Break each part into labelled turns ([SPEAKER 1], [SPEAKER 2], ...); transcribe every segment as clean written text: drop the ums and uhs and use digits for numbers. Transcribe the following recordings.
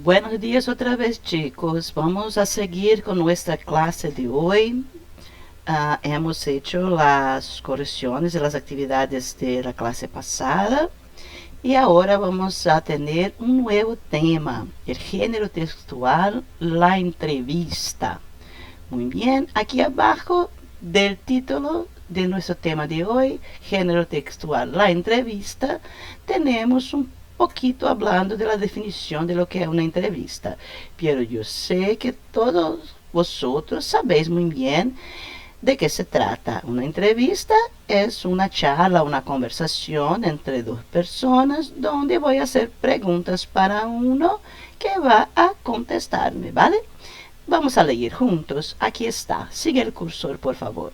[SPEAKER 1] Buenos días otra vez, chicos. Vamos a seguir con nuestra clase de hoy. Hemos hecho las correcciones de las actividades de la clase pasada y ahora vamos a tener un nuevo tema, el género textual, la entrevista. Muy bien, aquí abajo del título de nuestro tema de hoy, género textual, la entrevista, tenemos un poquito hablando de la definición de lo que es una entrevista. Pero yo sé que todos vosotros sabéis muy bien de qué se trata. Una entrevista es una charla, una conversación entre dos personas donde voy a hacer preguntas para uno que va a contestarme, ¿vale? Vamos a leer juntos. Aquí está. Sigue el cursor, por favor.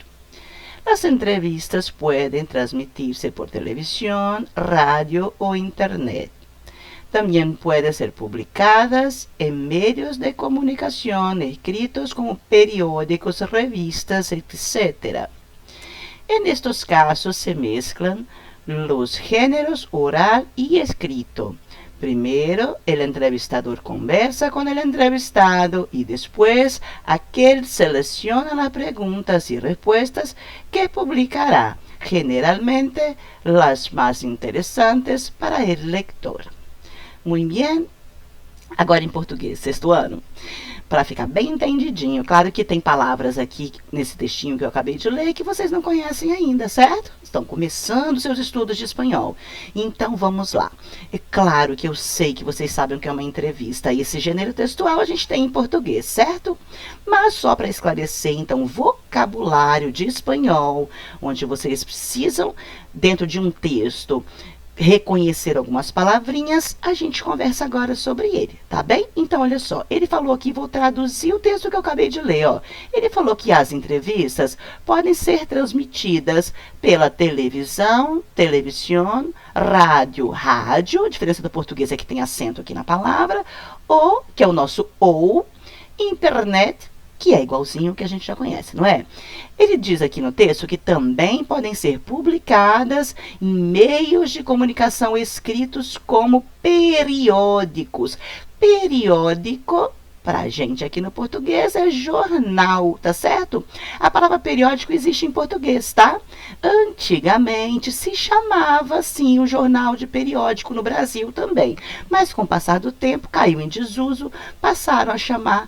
[SPEAKER 1] Las entrevistas pueden transmitirse por televisión, radio o internet. También pueden ser publicadas en medios de comunicación escritos como periódicos, revistas, etc. En estos casos se mezclan los géneros oral y escrito. Primero, el entrevistador conversa con el entrevistado y después aquel selecciona las preguntas y respuestas que publicará, generalmente las más interesantes para el lector. Muito bem. Agora em português, sexto ano. Para ficar bem entendidinho, claro que tem palavras aqui nesse textinho que eu acabei de ler que vocês não conhecem ainda, certo? Estão começando seus estudos de espanhol. Então vamos lá. É claro que eu sei que vocês sabem o que é uma entrevista e esse gênero textual a gente tem em português, certo? Mas só para esclarecer, então, o vocabulário de espanhol, onde vocês precisam, dentro de um texto, reconhecer algumas palavrinhas, a gente conversa agora sobre ele, tá bem? Então, olha só, ele falou aqui, vou traduzir o texto que eu acabei de ler, ó. Ele falou que as entrevistas podem ser transmitidas pela televisão, rádio, a diferença do português é que tem acento aqui na palavra, ou, que é o nosso ou, internet, que é igualzinho que a gente já conhece, não é? Ele diz aqui no texto que também podem ser publicadas em meios de comunicação escritos como periódicos. Periódico, para a gente aqui no português, é jornal, tá certo? A palavra periódico existe em português, tá? Antigamente se chamava assim o jornal de periódico no Brasil também, mas com o passar do tempo caiu em desuso, passaram a chamar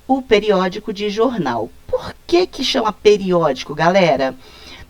[SPEAKER 1] o periódico de jornal. Por que que chama periódico, galera?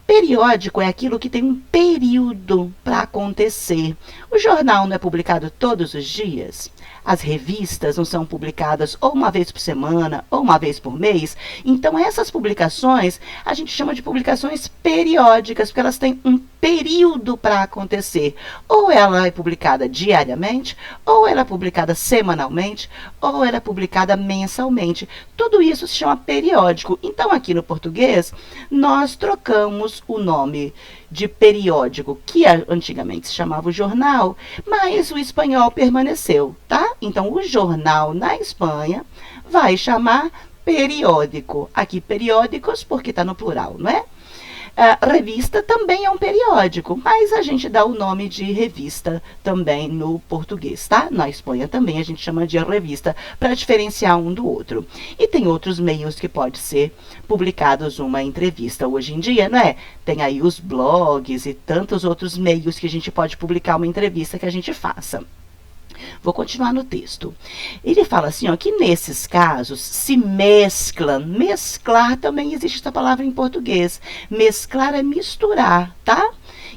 [SPEAKER 1] Periódico é aquilo que tem um período para acontecer. O jornal não é publicado todos os dias? As revistas não são publicadas ou uma vez por semana ou uma vez por mês? Então, essas publicações a gente chama de publicações periódicas, porque elas têm um período para acontecer. Ou ela é publicada diariamente, ou ela é publicada semanalmente, ou ela é publicada mensalmente. Tudo isso se chama periódico. Então, aqui no português, nós trocamos o nome de periódico, que antigamente se chamava o jornal, mas o espanhol permaneceu, tá? Então, o jornal na Espanha vai chamar periódico. Aqui, periódicos, porque está no plural, não é? A revista também é um periódico, mas a gente dá o nome de revista também no português, tá? Na Espanha também a gente chama de revista para diferenciar um do outro. E tem outros meios que pode ser publicados uma entrevista hoje em dia, não é? Tem aí os blogs e tantos outros meios que a gente pode publicar uma entrevista que a gente faça. Vou continuar no texto. Ele fala assim, ó, que nesses casos se mesclam. Mesclar também existe essa palavra em português. Mesclar é misturar, tá?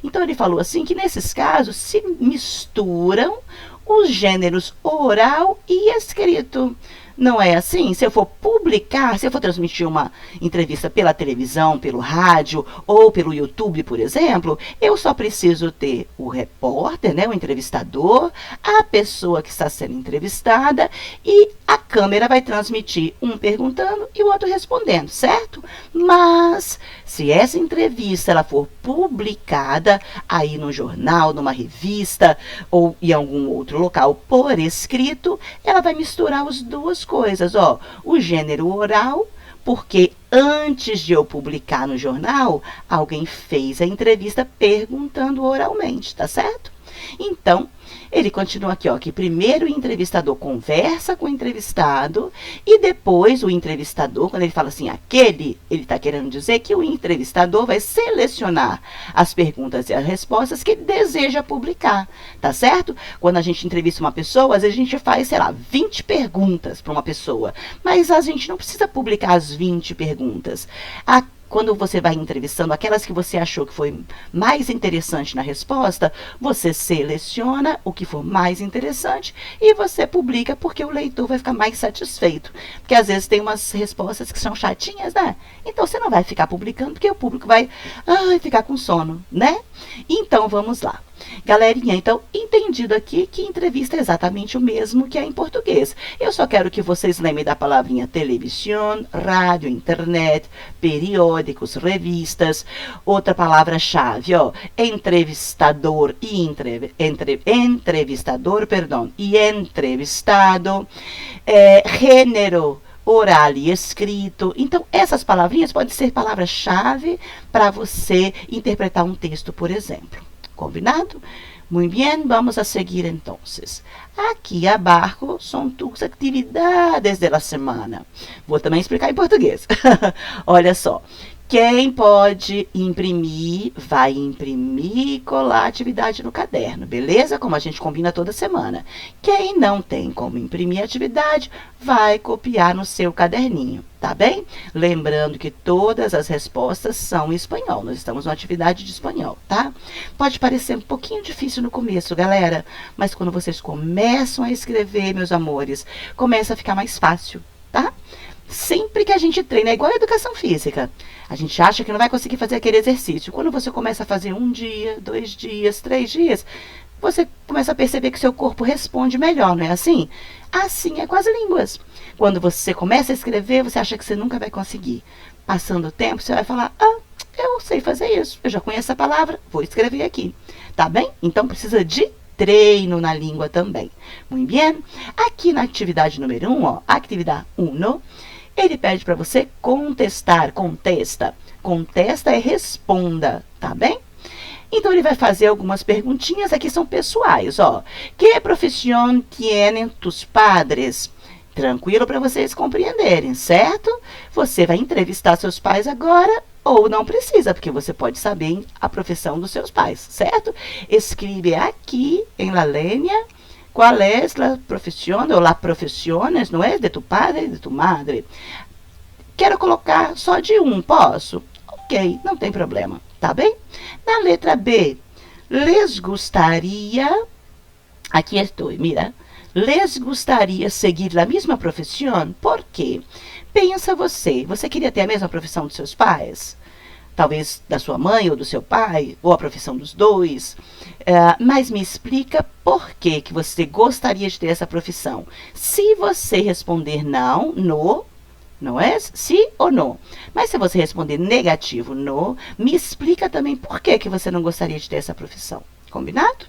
[SPEAKER 1] Então, ele falou assim que nesses casos se misturam os gêneros oral e escrito. Não é assim? Se eu for publicar, se eu for transmitir uma entrevista pela televisão, pelo rádio ou pelo YouTube, por exemplo, eu só preciso ter o repórter, né, o entrevistador, a pessoa que está sendo entrevistada e a câmera vai transmitir um perguntando e o outro respondendo, certo? Mas se essa entrevista ela for publicada aí no jornal, numa revista ou em algum outro local por escrito, ela vai misturar as duas coisas, ó, o gênero oral, porque antes de eu publicar no jornal, alguém fez a entrevista perguntando oralmente, tá certo? Então, Ele continua aqui, ó, que primeiro o entrevistador conversa com o entrevistado e depois o entrevistador, quando ele fala assim, aquele, ele está querendo dizer que o entrevistador vai selecionar as perguntas e as respostas que ele deseja publicar, tá certo? Quando a gente entrevista uma pessoa, às vezes a gente faz, sei lá, 20 perguntas para uma pessoa, mas a gente não precisa publicar as 20 perguntas. Quando você vai entrevistando aquelas que você achou que foi mais interessante na resposta, você seleciona o que for mais interessante e você publica porque o leitor vai ficar mais satisfeito. Porque às vezes tem umas respostas que são chatinhas, né? Então você não vai ficar publicando porque o público vai ficar com sono, né? Então vamos lá. Galerinha, então, entendido aqui que entrevista é exatamente o mesmo que é em português. Eu só quero que vocês lembrem da palavrinha televisão, rádio, internet, periódicos, revistas. Outra palavra-chave, ó, entrevistador e entrevistado, gênero, oral e escrito. Então, essas palavrinhas podem ser palavras-chave para você interpretar um texto, por exemplo. Combinado? Muito bem, vamos a seguir então. Aqui abaixo são tus atividades da semana. Vou também explicar em português. Olha só. Quem pode imprimir, vai imprimir e colar a atividade no caderno, beleza? Como a gente combina toda semana. Quem não tem como imprimir a atividade, vai copiar no seu caderninho, tá bem? Lembrando que todas as respostas são em espanhol. Nós estamos numa atividade de espanhol, tá? Pode parecer um pouquinho difícil no começo, galera, mas quando vocês começam a escrever, meus amores, começa a ficar mais fácil, tá? Sempre que a gente treina, é igual a educação física. A gente acha que não vai conseguir fazer aquele exercício. Quando você começa a fazer 1 dia, 2 dias, 3 dias, você começa a perceber que seu corpo responde melhor, não é assim? Assim é com as línguas. Quando você começa a escrever, você acha que você nunca vai conseguir. Passando o tempo, você vai falar, eu sei fazer isso, eu já conheço a palavra, vou escrever aqui. Tá bem? Então, precisa de treino na língua também. Muito bem? Aqui na atividade número 1, ó, atividade 1, ele pede para você contestar, contesta. Contesta é responda, tá bem? Então, ele vai fazer algumas perguntinhas, aqui são pessoais, ó. Que profissão tienen tus padres? Tranquilo para vocês compreenderem, certo? Você vai entrevistar seus pais agora ou não precisa, porque você pode saber a profissão dos seus pais, certo? Escreve aqui em la línea qual é a profissão ou las profissões, não é? De tu padre e de tu madre. Quero colocar só de um, posso? Ok, não tem problema, tá bem? Na letra B, les gustaría, aqui estou, mira, les gustaría seguir a mesma profissão? Por quê? Pensa você queria ter a mesma profissão dos seus pais? Talvez da sua mãe ou do seu pai, ou a profissão dos dois. Mas me explica por que você gostaria de ter essa profissão. Se você responder não, não é? Sim ou não. Mas se você responder negativo, não, me explica também por que você não gostaria de ter essa profissão. Combinado?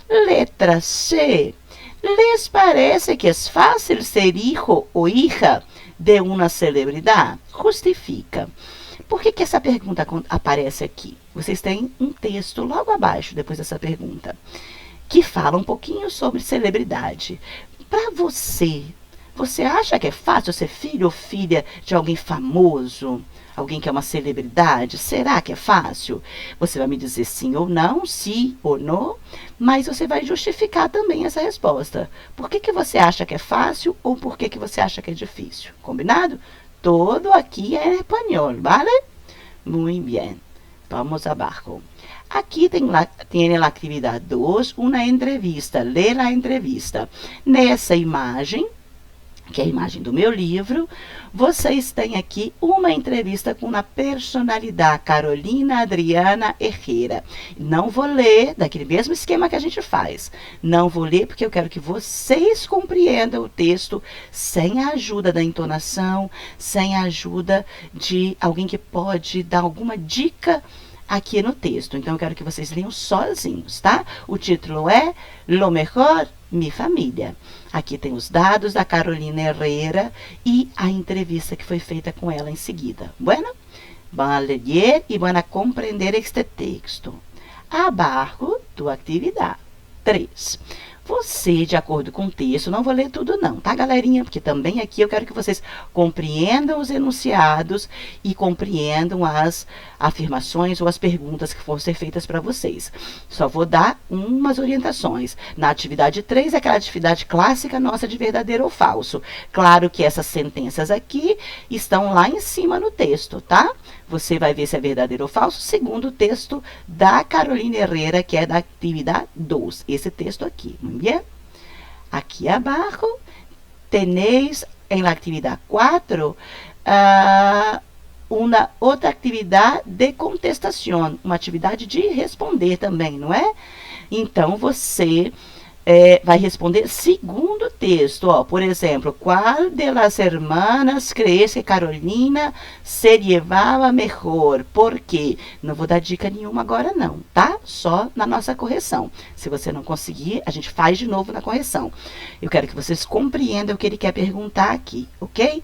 [SPEAKER 1] Letra C. ¿Les parece que es fácil ser hijo o hija de uma celebridade? Justifica. Por que essa pergunta aparece aqui? Vocês têm um texto logo abaixo, depois dessa pergunta, que fala um pouquinho sobre celebridade. Para você acha que é fácil ser filho ou filha de alguém famoso? Alguém que é uma celebridade? Será que é fácil? Você vai me dizer sim ou não, sim ou não, mas você vai justificar também essa resposta. Por que você acha que é fácil ou por que você acha que é difícil? Combinado? Todo aqui é em espanhol, ¿vale? Muy bien. Vamos abaixo. Aqui tem a atividade 2, uma entrevista. Lê a entrevista. Nessa imagem, que é a imagem do meu livro, vocês têm aqui uma entrevista com a personalidade Carolina Adriana Herrera. Não vou ler daquele mesmo esquema que a gente faz. Não vou ler porque eu quero que vocês compreendam o texto sem a ajuda da entonação, sem a ajuda de alguém que pode dar alguma dica aqui no texto. Então, eu quero que vocês leiam sozinhos, tá? O título é Lo Mejor, Mi Família. Aqui tem os dados da Carolina Herrera e a entrevista que foi feita com ela em seguida. Bueno, van a ler e van a compreender este texto. Abaixo, tua atividade 3. Você, de acordo com o texto, não vou ler tudo não, tá, galerinha? Porque também aqui eu quero que vocês compreendam os enunciados e compreendam as afirmações ou as perguntas que foram ser feitas para vocês. Só vou dar umas orientações. Na atividade 3, é aquela atividade clássica nossa de verdadeiro ou falso. Claro que essas sentenças aqui estão lá em cima no texto, tá? Você vai ver se é verdadeiro ou falso, segundo o texto da Carolina Herrera, que é da atividade 2. Esse texto aqui, muito bem? Aqui abaixo, tenéis em la atividade 4 uma outra atividade de contestação, uma atividade de responder também, não é? Então, você vai responder segundo o texto. Ó, por exemplo, qual de las hermanas crees que Carolina se llevava melhor? Por quê? Não vou dar dica nenhuma agora não, tá? Só na nossa correção. Se você não conseguir, a gente faz de novo na correção. Eu quero que vocês compreendam o que ele quer perguntar aqui, ok?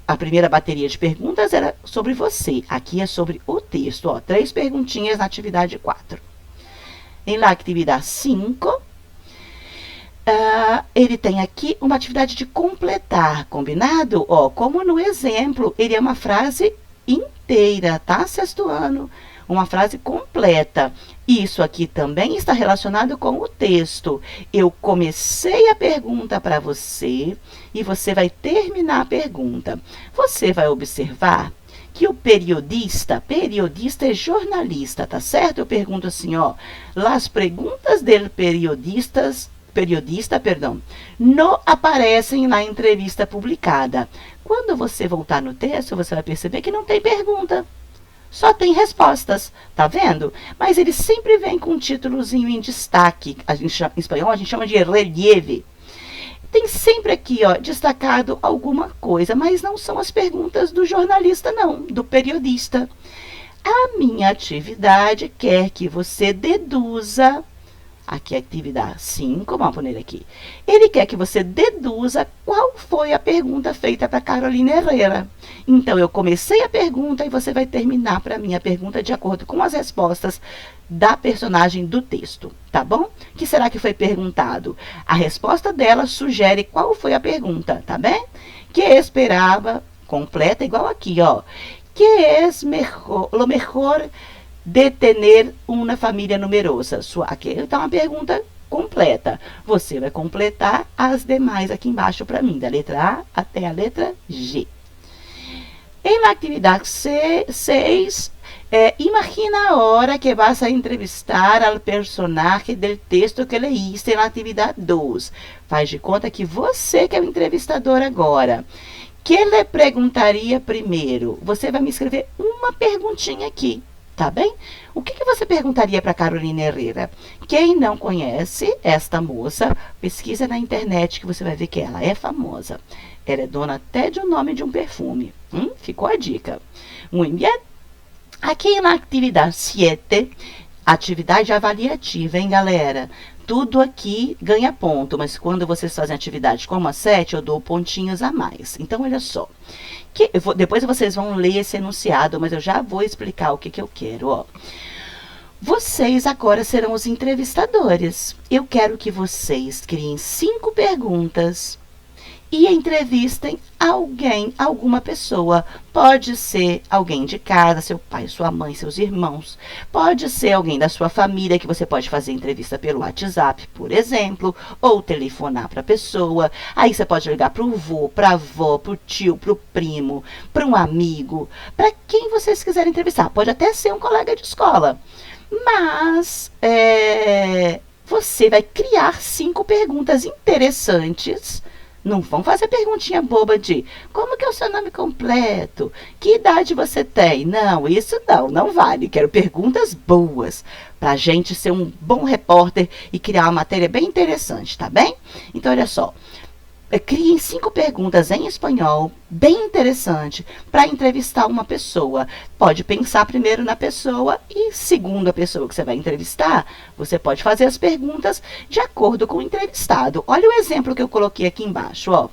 [SPEAKER 1] A primeira bateria de perguntas era sobre você. Aqui é sobre o texto. Ó, 3 perguntinhas na atividade 4. Em la atividade 5... ele tem aqui uma atividade de completar, combinado? Ó, como no exemplo, ele é uma frase inteira, tá, sexto ano? Uma frase completa. Isso aqui também está relacionado com o texto. Eu comecei a pergunta para você e você vai terminar a pergunta. Você vai observar que o periodista é jornalista, tá certo? Eu pergunto assim, ó, las preguntas del periodista, não aparecem na entrevista publicada. Quando você voltar no texto, você vai perceber que não tem pergunta. Só tem respostas, tá vendo? Mas ele sempre vem com um títulozinho em destaque. Em espanhol a gente chama de relieve. Tem sempre aqui, ó, destacado alguma coisa, mas não são as perguntas do jornalista, não, do periodista. A minha atividade quer que você deduza. Aqui é a atividade 5, vamos pôr ele aqui. Ele quer que você deduza qual foi a pergunta feita para Carolina Herrera. Então, eu comecei a pergunta e você vai terminar para mim a pergunta de acordo com as respostas da personagem do texto, tá bom? O que será que foi perguntado? A resposta dela sugere qual foi a pergunta, tá bem? Que esperava, completa igual aqui, ó. Que é lo mejor de ter uma família numerosa? Aqui está uma pergunta completa. Você vai completar as demais aqui embaixo para mim, da letra A até a letra G. Em la atividade 6, imagina a hora que vas a entrevistar al personagem del texto que leíste na atividade 2. Faz de conta que você que é o entrevistador agora. Que lhe perguntaria primeiro? Você vai me escrever uma perguntinha aqui. Tá bem? O que você perguntaria para Carolina Herrera? Quem não conhece esta moça, pesquisa na internet que você vai ver que ela é famosa. Ela é dona até de um nome de um perfume. Ficou a dica. Muito bem. Aqui na atividade 7, atividade avaliativa, hein, galera? Tudo aqui ganha ponto, mas quando vocês fazem atividade como a 7, eu dou pontinhos a mais. Então, olha só. Depois vocês vão ler esse enunciado, mas eu já vou explicar o que eu quero, ó. Vocês agora serão os entrevistadores. Eu quero que vocês criem 5 perguntas e entrevistem alguém, alguma pessoa. Pode ser alguém de casa, seu pai, sua mãe, seus irmãos. Pode ser alguém da sua família, que você pode fazer entrevista pelo WhatsApp, por exemplo, ou telefonar para a pessoa. Aí você pode ligar para o vô, para a avó, para o tio, para o primo, para um amigo, para quem vocês quiserem entrevistar. Pode até ser um colega de escola. Mas você vai criar 5 perguntas interessantes. Não vão fazer perguntinha boba de como que é o seu nome completo? Que idade você tem? Não, isso não vale. Quero perguntas boas para a gente ser um bom repórter e criar uma matéria bem interessante, tá bem? Então, olha só. Criem 5 perguntas em espanhol, bem interessante, para entrevistar uma pessoa. Pode pensar primeiro na pessoa e, segundo a pessoa que você vai entrevistar, você pode fazer as perguntas de acordo com o entrevistado. Olha o exemplo que eu coloquei aqui embaixo, ó.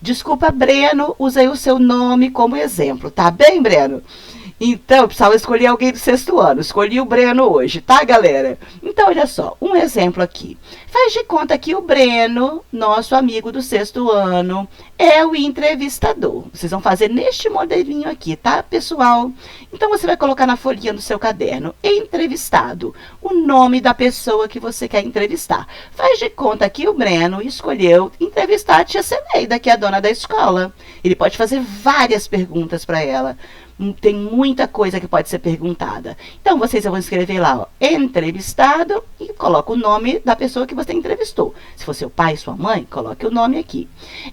[SPEAKER 1] Desculpa, Breno, usei o seu nome como exemplo, tá bem, Breno? Então, eu precisava escolher alguém do sexto ano. Escolhi o Breno hoje, tá, galera? Então, olha só, um exemplo aqui. Faz de conta que o Breno, nosso amigo do sexto ano, é o entrevistador. Vocês vão fazer neste modelinho aqui, tá, pessoal? Então, você vai colocar na folhinha do seu caderno, entrevistado, o nome da pessoa que você quer entrevistar. Faz de conta que o Breno escolheu entrevistar a tia Ceneida, que é a dona da escola. Ele pode fazer várias perguntas para ela. Tem muita coisa que pode ser perguntada. Então, vocês vão escrever lá, ó, entrevistado, e coloca o nome da pessoa que você entrevistou. Se for seu pai, sua mãe, coloque o nome aqui.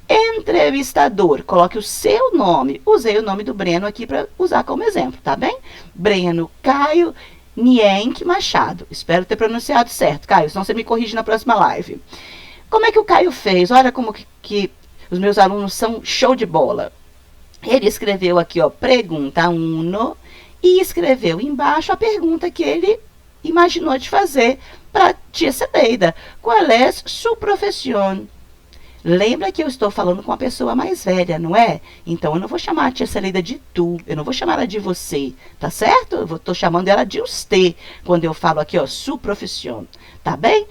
[SPEAKER 1] Entrevistador, coloque o seu nome. Usei o nome do Breno aqui para usar como exemplo, tá bem? Breno Caio Nienck Machado. Espero ter pronunciado certo, Caio, senão você me corrige na próxima live. Como é que o Caio fez? Olha como que os meus alunos são show de bola. Ele escreveu aqui, ó, pergunta 1 e escreveu embaixo a pergunta que ele imaginou de fazer para tia Ceneida. Qual é sua profissão? Lembra que eu estou falando com uma pessoa mais velha, não é? Então, eu não vou chamar a tia Ceneida de tu, eu não vou chamar ela de você, tá certo? Eu estou chamando ela de você, quando eu falo aqui, ó, sua profissão, tá bem?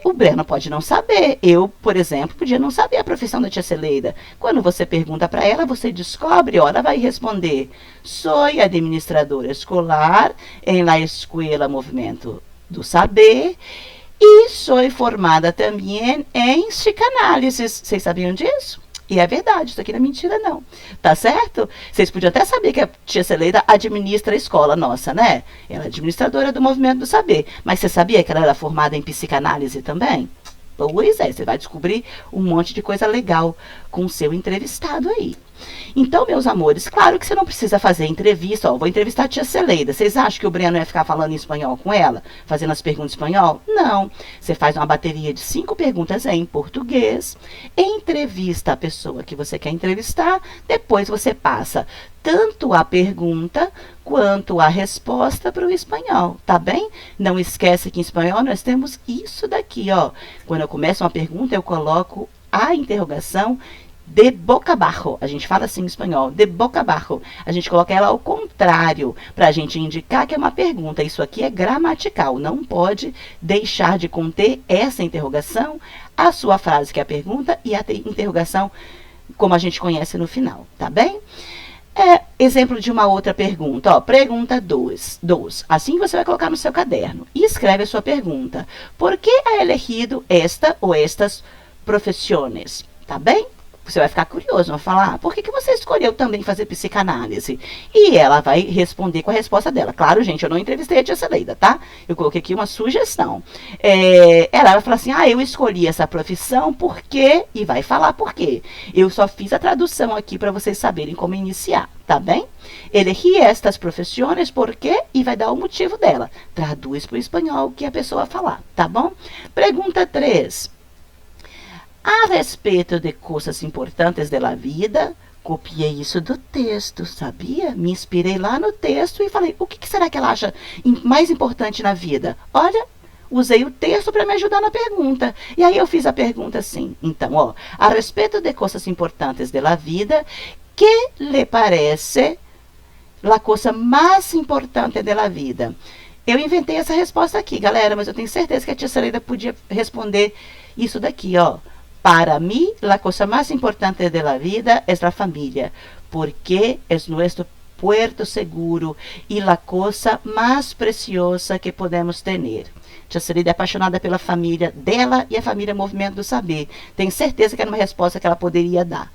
[SPEAKER 1] O Breno pode não saber. Eu, por exemplo, podia não saber a profissão da tia Ceneida. Quando você pergunta para ela, você descobre, ó, ela vai responder, sou administradora escolar em la Escuela Movimento do Saber, e sou formada também em psicanálise. Vocês sabiam disso? E é verdade, isso aqui não é mentira, não. Tá certo? Vocês podiam até saber que a tia Ceneida administra a escola nossa, né? Ela é administradora do Movimento do Saber. Mas você sabia que ela era formada em psicanálise também? Pois é, você vai descobrir um monte de coisa legal com o seu entrevistado aí. Então, meus amores, claro que você não precisa fazer entrevista. Ó, vou entrevistar a tia Ceneida. Vocês acham que o Breno ia ficar falando em espanhol com ela? Fazendo as perguntas em espanhol? Não. Você faz uma bateria de 5 perguntas em português, entrevista a pessoa que você quer entrevistar, depois você passa tanto a pergunta quanto a resposta para o espanhol, tá bem? Não esquece que em espanhol nós temos isso daqui, ó. Quando eu começo uma pergunta, eu coloco a interrogação de boca abaixo. A gente fala assim em espanhol, de boca abaixo. A gente coloca ela ao contrário, para a gente indicar que é uma pergunta. Isso aqui é gramatical, não pode deixar de conter essa interrogação, a sua frase que é a pergunta e a interrogação como a gente conhece no final, tá bem? Exemplo de uma outra pergunta, ó, pergunta 2. Assim você vai colocar no seu caderno e escreve a sua pergunta. Por que ha elegido esta ou estas profissões? Tá bem? Você vai ficar curioso, vai falar, por que você escolheu também fazer psicanálise? E ela vai responder com a resposta dela. Claro, gente, eu não entrevistei a tia Ceneida, tá? Eu coloquei aqui uma sugestão. Ela vai falar assim, eu escolhi essa profissão porque... E vai falar por quê. Eu só fiz a tradução aqui para vocês saberem como iniciar, tá bem? Elegi estas profissões porque... E vai dar o motivo dela. Traduz para o espanhol o que a pessoa falar, tá bom? Pergunta 3. A respeito de coisas importantes da vida, copiei isso do texto, sabia? Me inspirei lá no texto e falei, o que será que ela acha mais importante na vida? Olha, usei o texto para me ajudar na pergunta. E aí eu fiz a pergunta assim. Então, ó, a respeito de coisas importantes da vida, que lhe parece a coisa mais importante da vida? Eu inventei essa resposta aqui, galera, mas eu tenho certeza que a tia Ceneida podia responder isso daqui, ó. Para mí, la cosa más importante de la vida es la familia, porque es nuestro puerto seguro y la cosa más preciosa que podemos tener. Tia Ceneida é apaixonada pela família dela e a família Movimento do Saber. Tenho certeza que era uma resposta que ela poderia dar.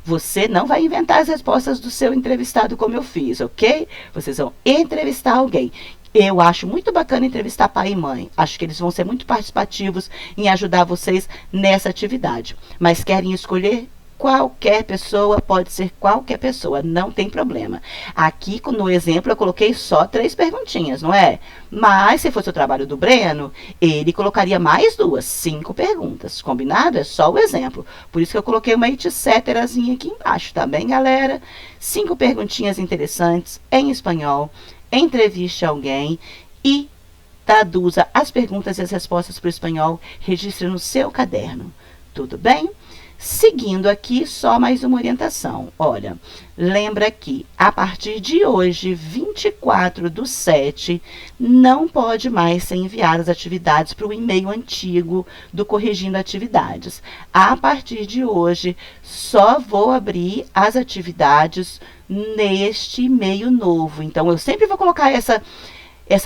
[SPEAKER 1] Você não vai inventar as respostas do seu entrevistado como eu fiz, ok? Vocês vão entrevistar alguém. Eu acho muito bacana entrevistar pai e mãe. Acho que eles vão ser muito participativos em ajudar vocês nessa atividade. Mas querem escolher? Qualquer pessoa, pode ser qualquer pessoa, não tem problema. Aqui, no exemplo, eu coloquei só 3 perguntinhas, não é? Mas, se fosse o trabalho do Breno, ele colocaria mais 2, 5 perguntas. Combinado? É só o exemplo. Por isso que eu coloquei uma etcéterazinha aqui embaixo, tá bem, galera? 5 perguntinhas interessantes em espanhol. Entreviste alguém e traduza as perguntas e as respostas para o espanhol. Registre no seu caderno. Tudo bem? Seguindo aqui, só mais uma orientação. Olha, lembra que a partir de hoje, 24/7, não pode mais ser enviadas atividades para o e-mail antigo do Corrigindo Atividades. A partir de hoje, só vou abrir as atividades neste e-mail novo. Então, eu sempre vou colocar essa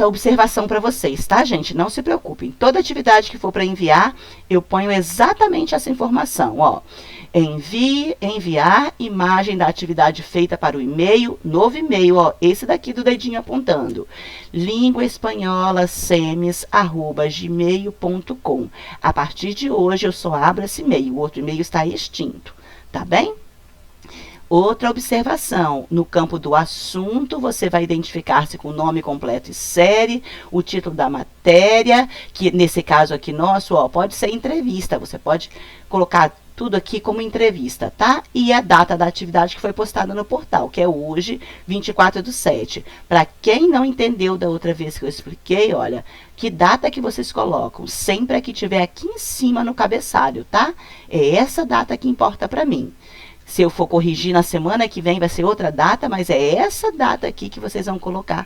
[SPEAKER 1] observação para vocês, tá, gente? Não se preocupem. Toda atividade que for para enviar, eu ponho exatamente essa informação, ó. Enviar imagem da atividade feita para o e-mail, novo e-mail, ó, esse daqui do dedinho apontando. linguaespanholasemes@gmail.com. A partir de hoje, eu só abro esse e-mail, o outro e-mail está extinto, tá bem? Outra observação, no campo do assunto, você vai identificar-se com o nome completo e série, o título da matéria, que nesse caso aqui nosso, ó, pode ser entrevista, você pode colocar tudo aqui como entrevista, tá? E a data da atividade que foi postada no portal, que é hoje, 24/7. Para quem não entendeu da outra vez que eu expliquei, olha, que data que vocês colocam? Sempre a que tiver aqui em cima no cabeçalho, tá? É essa data que importa para mim. Se eu for corrigir na semana que vem, vai ser outra data, mas é essa data aqui que vocês vão colocar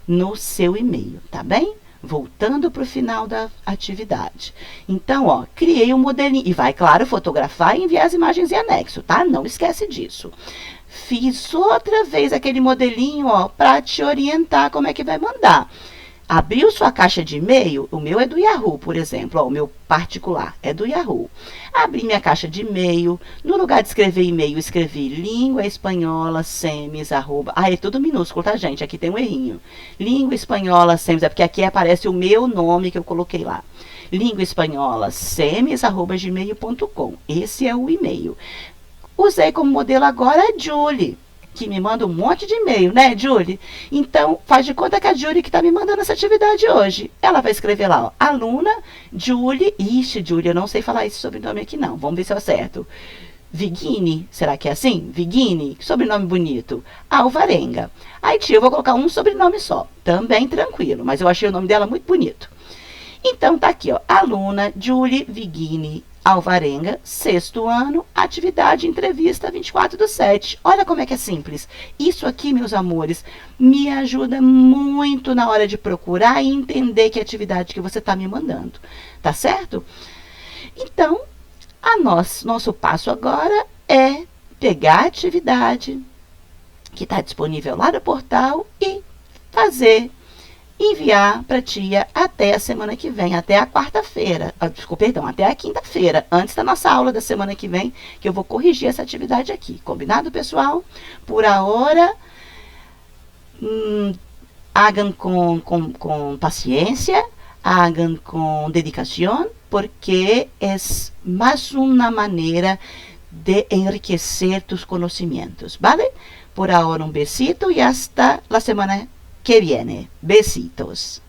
[SPEAKER 1] no seu e-mail, tá bem? Voltando para o final da atividade. Então, ó, criei um modelinho. E vai, claro, fotografar e enviar as imagens em anexo, tá? Não esquece disso. Fiz outra vez aquele modelinho, ó, para te orientar como é que vai mandar. Abriu sua caixa de e-mail, o meu é do Yahoo, por exemplo, ó, o meu particular é do Yahoo. Abri minha caixa de e-mail, no lugar de escrever e-mail, escrevi linguaespanholasemes, é tudo minúsculo, tá, gente? Aqui tem um errinho. Linguaespanholasemes, é porque aqui aparece o meu nome que eu coloquei lá. linguaespanholasemes@gmail.com. Esse é o e-mail. Usei como modelo agora a Julie, que me manda um monte de e-mail, né, Julie? Então, faz de conta que a Julie que está me mandando essa atividade hoje. Ela vai escrever lá, ó, aluna, Julie, Julie, eu não sei falar esse sobrenome aqui não, vamos ver se eu acerto. Vigini, será que é assim? Vigini, sobrenome bonito. Alvarenga. Aí, tia, eu vou colocar um sobrenome só, também tranquilo, mas eu achei o nome dela muito bonito. Então, tá aqui, ó, aluna, Julie Vigini Alvarenga, 6º ano, atividade entrevista 24/7. Olha como é que é simples. Isso aqui, meus amores, me ajuda muito na hora de procurar e entender que atividade que você está me mandando. Tá certo? Então, nosso passo agora é pegar a atividade que está disponível lá no portal e enviar para a tia até a semana que vem, até a quarta-feira, até a quinta-feira, antes da nossa aula da semana que vem, que eu vou corrigir essa atividade aqui. Combinado, pessoal? Por agora, hagan com paciência, hagan com dedicação, porque é mais uma maneira de enriquecer tus conhecimentos, ¿vale? Por ahora, un besito y hasta la semana que viene. Besitos.